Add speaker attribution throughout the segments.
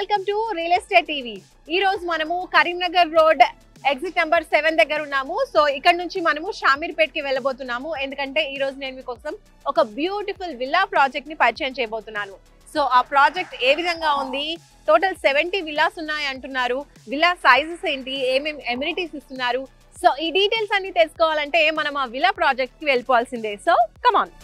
Speaker 1: Welcome to real estate TV. ఈ రోజు మనము కరీంనగర్ రోడ్ ఎగ్జిట్ నెంబర్ 7 దగ్గర ఉన్నాము. సో ఇక్కడ నుంచి మనము షామీర్పేట్ కి వెళ్ళబోతున్నాము. ఎందుకంటే ఈ రోజు నేను మీకోసం ఒక బ్యూటిఫుల్ విల్లా ప్రాజెక్ట్ ని పరిచయం చేయబోతున్నాను. సో ఆ ప్రాజెక్ట్ ఏ విధంగా ఉంది, టోటల్ 70 విల్లాస్ ఉన్నాయి అంటున్నారు. విల్లా సైజెస్ ఏంటి, ఏమేమి ఎమ్యూనిటీస్ ఇస్తున్నారు, సో ఈ డీటెయిల్స్ అన్ని తెలుసుకోవాలంటే మనం ఆ విల్లా ప్రాజెక్ట్ కి వెళ్ళిపోవాల్సిందే. So come on.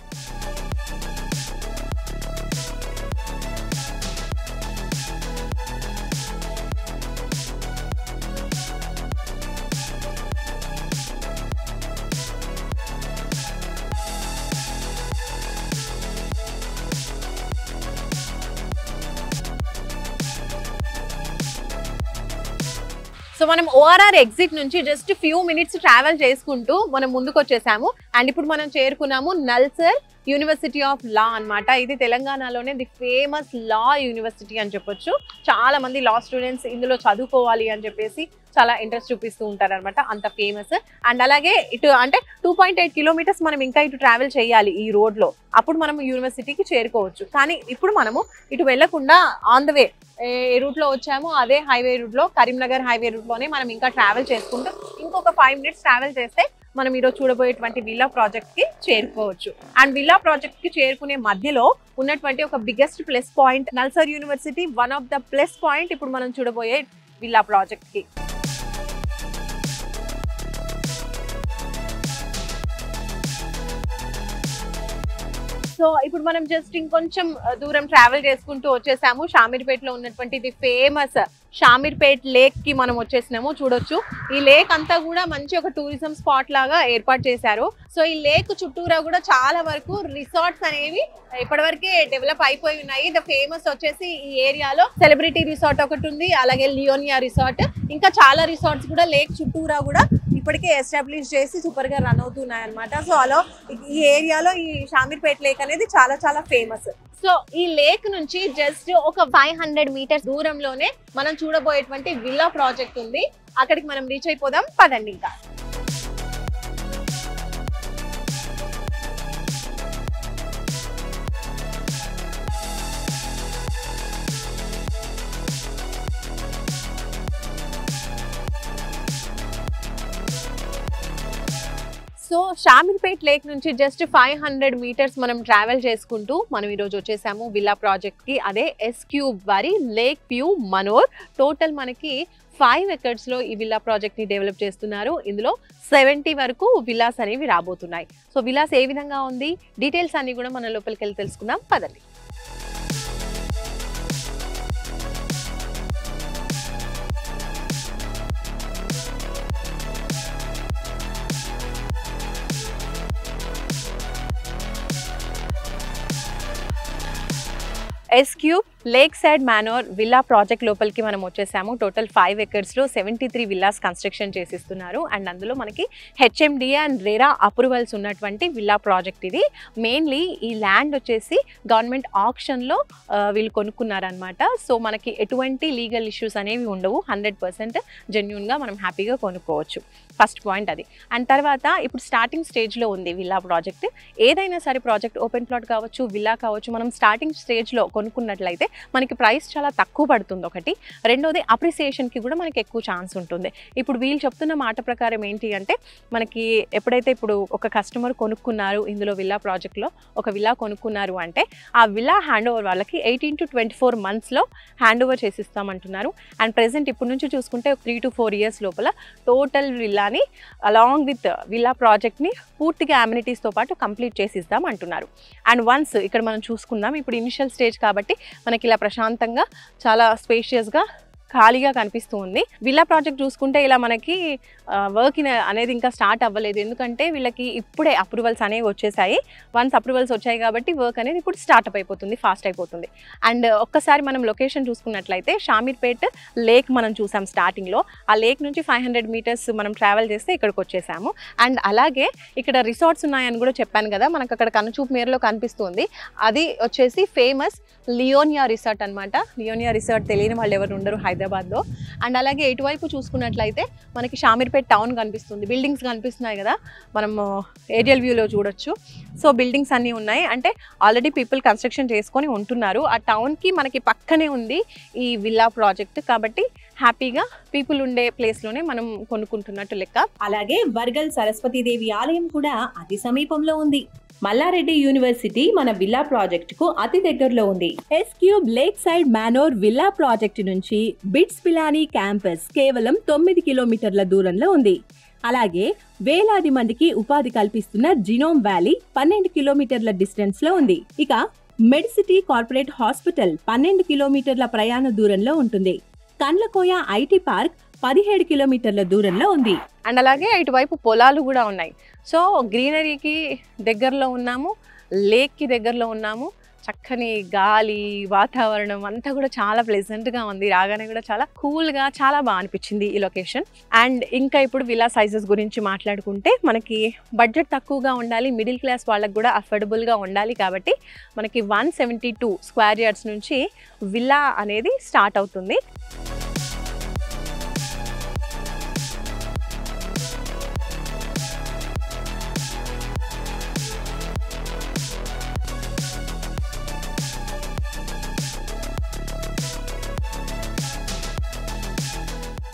Speaker 1: సో మనం ఓఆర్ఆర్ ఎగ్జిట్ నుంచి జస్ట్ ఫ్యూ మినిట్స్ ట్రావెల్ చేసుకుంటూ మనం ముందుకు వచ్చేసాము. అండ్ ఇప్పుడు మనం చేరుకున్నాము నల్సార్ యూనివర్సిటీ ఆఫ్ లా అన్నమాట. ఇది తెలంగాణలోనే ది ఫేమస్ లా యూనివర్సిటీ అని చెప్పొచ్చు. చాలా మంది లా స్టూడెంట్స్ ఇందులో చదువుకోవాలి అని చెప్పేసి చాలా ఇంట్రెస్ట్ చూపిస్తూ ఉంటారు అనమాట, అంత ఫేమస్. అండ్ అలాగే ఇటు అంటే 2.8 కిలోమీటర్స్ మనం ఇంకా ఇటు ట్రావెల్ చేయాలి ఈ రోడ్ లో, అప్పుడు మనం యూనివర్సిటీకి చేరుకోవచ్చు. కానీ ఇప్పుడు మనము ఇటు వెళ్లకుండా on the way a route లో వచ్చాము అదే హైవే రూట్ లో, కరీంనగర్ హైవే రూట్ లోనే మనం ఇంకా ట్రావెల్ చేసుకుంటూ ఇంకొక 5 మినిట్స్ ట్రావెల్ చేస్తే మనం ఈరోజు చూడబోయేటువంటి విల్లా ప్రాజెక్ట్ కి చేరుకోవచ్చు. అండ్ విల్లా ప్రాజెక్ట్ కి చేరుకునే మధ్యలో ఉన్నటువంటి ఒక biggest plus point NALSAR university, one of the plus point ఇప్పుడు మనం చూడబోయే విల్లా ప్రాజెక్ట్ కి. సో ఇప్పుడు మనం జస్ట్ ఇంకొంచెం దూరం ట్రావెల్ చేసుకుంటూ వచ్చేసాము. షామీర్పేట్ లో ఉన్నటువంటి ది ఫేమస్ షామీర్పేట్ లేక్ కి మనం వచ్చేసినాము. చూడొచ్చు, ఈ లేక్ అంతా కూడా మంచి ఒక టూరిజం స్పాట్ లాగా ఏర్పాటు చేశారు. సో ఈ లేక్ చుట్టూరా కూడా చాలా వరకు రిసార్ట్స్ అనేవి ఇప్పటివరకే డెవలప్ అయిపోయి ఉన్నాయి. ద ఫేమస్ వచ్చేసి ఈ ఏరియాలో సెలబ్రిటీ రిసార్ట్ ఒకటి ఉంది, అలాగే లియోనియా రిసార్ట్, ఇంకా చాలా రిసార్ట్స్ కూడా లేక్ చుట్టూరా కూడా ఇప్పటికే ఎస్టాబ్లిష్ చేసి సూపర్ గా రన్ అవుతున్నాయి అనమాట. సో అలా ఈ ఏరియాలో ఈ షామీర్పేట్ లేక్ అనేది చాలా చాలా ఫేమస్. సో ఈ లేక్ నుంచి జస్ట్ ఒక 500 మీటర్స్ దూరంలోనే మనం చూడబోయేటువంటి విల్లా ప్రాజెక్ట్ ఉంది. అక్కడికి మనం రీచ్ అయిపోదాం, పదండి. ఇంకా సో షామీర్పేట్ లేక్ నుంచి జస్ట్ 500 మీటర్స్ మనం ట్రావెల్ చేసుకుంటూ మనం ఈరోజు వచ్చేసాము విల్లా ప్రాజెక్ట్ కి. అదే ఎస్-క్యూబ్ వారి లేక్ వ్యూ మనోర్. టోటల్ మనకి 5 acres లో ఈ విల్లా ప్రాజెక్ట్ ని డెవలప్ చేస్తున్నారు. ఇందులో 70 వరకు విల్లాస్ అనేవి రాబోతున్నాయి. సో విల్లాస్ ఏ విధంగా ఉంది, డీటెయిల్స్ అన్ని కూడా మనం లోపలికి వెళ్ళి తెలుసుకుందాం, పదండి. S cube lake side manor villa project లోపలికి మనం వచ్చేసాము. టోటల్ 5 acres లో 73 విల్లాస్ కన్స్ట్రక్షన్ చేసిస్తున్నారు. అండ్ అందులో మనకి హెచ్ఎండిఏ అండ్ రెరా అప్రూవల్స్ ఉన్నటువంటి విల్లా ప్రాజెక్ట్ ఇది. మెయిన్లీ ఈ ల్యాండ్ వచ్చేసి గవర్నమెంట్ ఆప్షన్లో వీళ్ళు కొనుక్కున్నారనమాట. సో మనకి ఎటువంటి లీగల్ ఇష్యూస్ అనేవి ఉండవు, 100% జెన్యూన్గా మనం హ్యాపీగా కొనుక్కోవచ్చు. ఫస్ట్ పాయింట్ అది. అండ్ తర్వాత ఇప్పుడు స్టార్టింగ్ స్టేజ్లో ఉంది విల్లా ప్రాజెక్ట్. ఏదైనా సరే ప్రాజెక్ట్ ఓపెన్ ప్లాట్ కావచ్చు, విల్లా కావచ్చు, మనం స్టార్టింగ్ స్టేజ్లో కొనుక్కున్నట్లయితే మనకి ప్రైస్ చాలా తక్కువ పడుతుంది ఒకటి. రెండోది అప్రిసియేషన్కి కూడా మనకి ఎక్కువ ఛాన్స్ ఉంటుంది. ఇప్పుడు వీళ్ళు చెప్తున్న మాట ప్రకారం ఏంటి అంటే, మనకి ఎప్పుడైతే ఇప్పుడు ఒక కస్టమర్ కొనుక్కున్నారు ఇందులో విల్లా ప్రాజెక్ట్లో ఒక విల్లా కొనుక్కున్నారు అంటే ఆ విల్లా హ్యాండ్ ఓవర్ వాళ్ళకి 18 to 24 monthsలో హ్యాండ్ ఓవర్ చేసిస్తామంటున్నారు. అండ్ ప్రెసెంట్ ఇప్పుడు నుంచి చూసుకుంటే 3 to 4 years లోపల టోటల్ విల్లాని అలాంగ్ విత్ విల్లా ప్రాజెక్ట్ని పూర్తిగా అమ్యూనిటీస్తో పాటు కంప్లీట్ చేసిస్తాం అంటున్నారు. అండ్ వన్స్ ఇక్కడ మనం చూసుకుందాం, ఇప్పుడు ఇనిషియల్ స్టేజ్ కాబట్టి మనకి ఇలా ప్రశాంతంగా చాలా స్పేషియస్గా ఖాళీగా కనిపిస్తూ ఉంది. విల్లా ప్రాజెక్ట్ చూసుకుంటే ఇలా మనకి వర్క్ అనేది ఇంకా స్టార్ట్ అవ్వలేదు, ఎందుకంటే వీళ్ళకి ఇప్పుడే అప్రూవల్స్ అనేవి వచ్చేసాయి. వన్స్ అప్రూవల్స్ వచ్చాయి కాబట్టి వర్క్ అనేది ఇప్పుడు స్టార్ట్అప్ అయిపోతుంది, ఫాస్ట్ అయిపోతుంది. అండ్ ఒక్కసారి మనం లొకేషన్ చూసుకున్నట్లయితే షామీర్పేట్ లేక్ మనం చూసాం స్టార్టింగ్లో. ఆ లేక్ నుంచి 500 మీటర్స్ మనం ట్రావెల్ చేస్తే ఇక్కడికి వచ్చేసాము. అండ్ అలాగే ఇక్కడ రిసార్ట్స్ ఉన్నాయని కూడా చెప్పాను కదా, మనకు అక్కడ కనుచూపు మేరలో కనిపిస్తుంది. అది వచ్చేసి ఫేమస్ లియోనియా రిసార్ట్ అనమాట. లియోనియా రిసార్ట్ తెలియని వాళ్ళు ఎవరు ఉండరు హైదరాబాద్ హైదరాబాద్లో. అండ్ అలాగే ఇటువైపు చూసుకున్నట్లయితే మనకి షామీర్పేట్ టౌన్ కనిపిస్తుంది, బిల్డింగ్స్ కనిపిస్తున్నాయి కదా, మనము ఏరియల్ వ్యూలో చూడొచ్చు. సో బిల్డింగ్స్ అన్నీ ఉన్నాయి, అంటే ఆల్రెడీ పీపుల్ కన్స్ట్రక్షన్ చేసుకొని ఉంటున్నారు. ఆ టౌన్కి మనకి పక్కనే ఉంది ఈ విల్లా ప్రాజెక్ట్, కాబట్టి హ్యాపీగా పీపుల్ ఉండే ప్లేస్లోనే మనం కొనుక్కుంటున్నట్టు లెక్క.
Speaker 2: అలాగే వర్గల్ సరస్వతీదేవి ఆలయం కూడా అతి సమీపంలో ఉంది. మల్లారెడ్డి యూనివర్సిటీ మన విల్లా ప్రాజెక్ట్ కు అతి దగ్గరలో ఉంది. Yes cube lake side manor villa project నుంచి బిట్స్ పిలానీ క్యాంపస్ కేవలం 9 కిలోమీటర్ల దూరంలో ఉంది. అలాగే వేలాది మందికి ఉపాధి కల్పిస్తున్న జినోమ్ వ్యాలీ 12 కిలోమీటర్ల డిస్టెన్స్ లో ఉంది. ఇక మెడిసిటీ కార్పొరేట్ హాస్పిటల్ 12 కిలోమీటర్ల ప్రయాణ దూరంలో ఉంటుంది. కండ్లకోయ ఐటీ పార్క్ 17 కిలోమీటర్ల దూరంలో ఉంది.
Speaker 1: అండ్ అలాగే ఇటువైపు పొలాలు కూడా ఉన్నాయి. సో గ్రీనరీకి దగ్గరలో ఉన్నాము, లేక్కి దగ్గరలో ఉన్నాము. చక్కని గాలి, వాతావరణం అంతా కూడా చాలా ప్లెజెంట్గా ఉంది. రాగానే కూడా చాలా కూల్గా, చాలా బాగా అనిపించింది ఈ లొకేషన్. అండ్ ఇంకా ఇప్పుడు విల్లా సైజెస్ గురించి మాట్లాడుకుంటే మనకి బడ్జెట్ తక్కువగా ఉండాలి, మిడిల్ క్లాస్ వాళ్ళకి కూడా అఫోర్డబుల్గా ఉండాలి. కాబట్టి మనకి 172 స్క్వేర్ యార్డ్స్ నుంచి విల్లా అనేది స్టార్ట్ అవుతుంది.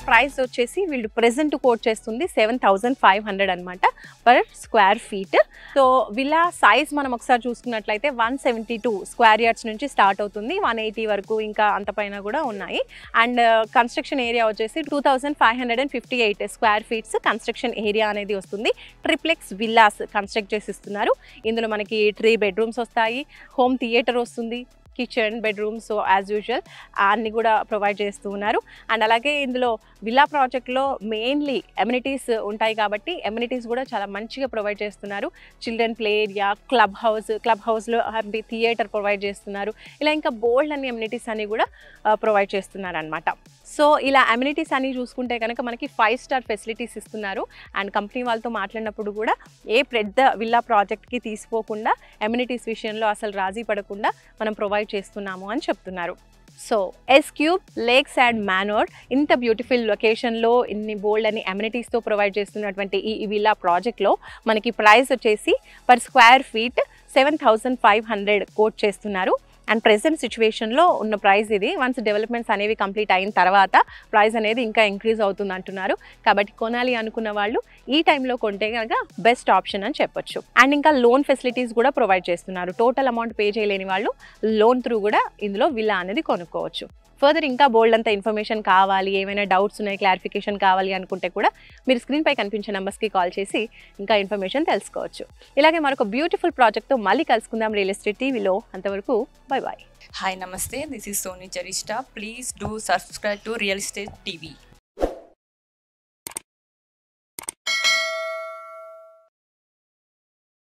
Speaker 1: ప్రైస్ వచ్చేసి వీళ్ళు ప్రెజెంట్ కోట్ చేస్తుంది 7,500 అనమాట per square feet. So villa size మనం ఒకసారి చూసుకున్నట్లయితే 172 స్క్వేర్ యార్డ్స్ నుంచి స్టార్ట్ అవుతుంది, 180 వరకు ఇంకా అంతపైన కూడా ఉన్నాయి. అండ్ కన్స్ట్రక్షన్ ఏరియా వచ్చేసి 2,558 స్క్వేర్ ఫీట్స్ కన్స్ట్రక్షన్ ఏరియా అనేది వస్తుంది. ట్రిప్లెక్స్ విల్లాస్ కన్స్ట్రక్ట్ చేసి ఇస్తున్నారు. ఇందులో మనకి 3 బెడ్రూమ్స్ వస్తాయి, హోమ్ థియేటర్ వస్తుంది, kitchen, bedroom, so as usual అన్నీ కూడా ప్రొవైడ్ చేస్తూ ఉన్నారు. అండ్ అలాగే ఇందులో విల్లా ప్రాజెక్ట్లో మెయిన్లీ ఎమ్యూనిటీస్ ఉంటాయి కాబట్టి ఎమ్యూనిటీస్ కూడా చాలా మంచిగా ప్రొవైడ్ చేస్తున్నారు. చిల్డ్రన్ ప్లే ఏరియా, క్లబ్ హౌస్లో థియేటర్ ప్రొవైడ్ చేస్తున్నారు. ఇలా ఇంకా బోల్డ్ అన్ని ఎమ్యూనిటీస్ అన్ని కూడా ప్రొవైడ్ చేస్తున్నారు అనమాట. సో ఇలా అమ్యూనిటీస్ అన్ని చూసుకుంటే కనుక మనకి 5 స్టార్ ఫెసిలిటీస్ ఇస్తున్నారు. అండ్ కంపెనీ వాళ్ళతో మాట్లాడినప్పుడు కూడా ఏ పెద్ద విల్లా ప్రాజెక్ట్కి తీసుకోకుండా అమ్యూనిటీస్ విషయంలో అసలు రాజీ పడకుండా మనం ప్రొవైడ్ చేస్తున్నాము అని చెప్తున్నారు. So S cube lake side manor ఇంత బ్యూటిఫుల్ లొకేషన్లో ఇన్ని బోల్డ్ అని అమ్యూనిటీస్తో ప్రొవైడ్ చేస్తున్నటువంటి ఈ విల్లా ప్రాజెక్ట్లో మనకి ప్రైస్ వచ్చేసి పర్ స్క్వేర్ ఫీట్ 7,500 కోట్ చేస్తున్నారు. అండ్ ప్రెజెంట్ సిచ్యువేషన్లో ఉన్న ప్రైస్ ఇది. వన్స్ డెవలప్మెంట్స్ అనేవి కంప్లీట్ అయిన తర్వాత ప్రైస్ అనేది ఇంకా ఇంక్రీజ్ అవుతుంది అంటున్నారు. కాబట్టి కొనాలి అనుకున్న వాళ్ళు ఈ టైంలో కొంటే కనుక బెస్ట్ ఆప్షన్ అని చెప్పొచ్చు. అండ్ ఇంకా లోన్ ఫెసిలిటీస్ కూడా ప్రొవైడ్ చేస్తున్నారు. టోటల్ అమౌంట్ పే చేయలేని వాళ్ళు లోన్ త్రూ కూడా ఇందులో విల్లా అనేది కొనుక్కోవచ్చు. ఫర్దర్ ఇంకా బోల్డ్ అంత ఇన్ఫర్మేషన్ కావాలి, ఏమైనా డౌట్స్ ఉన్నాయి, క్లారిఫికేషన్ కావాలి అనుకుంటే కూడా మీరు స్క్రీన్పై కనిపించే నెంబర్స్కి కాల్ చేసి ఇంకా ఇన్ఫర్మేషన్ తెలుసుకోవచ్చు. ఇలాగే మరొక బ్యూటిఫుల్ ప్రాజెక్ట్తో మళ్ళీ కలుసుకుందాం రియల్ ఎస్టేట్ టీవీలో. అంతవరకు bye bye.
Speaker 3: Hi, namaste. This is Soni Charishta. Please do subscribe to Real Estate TV.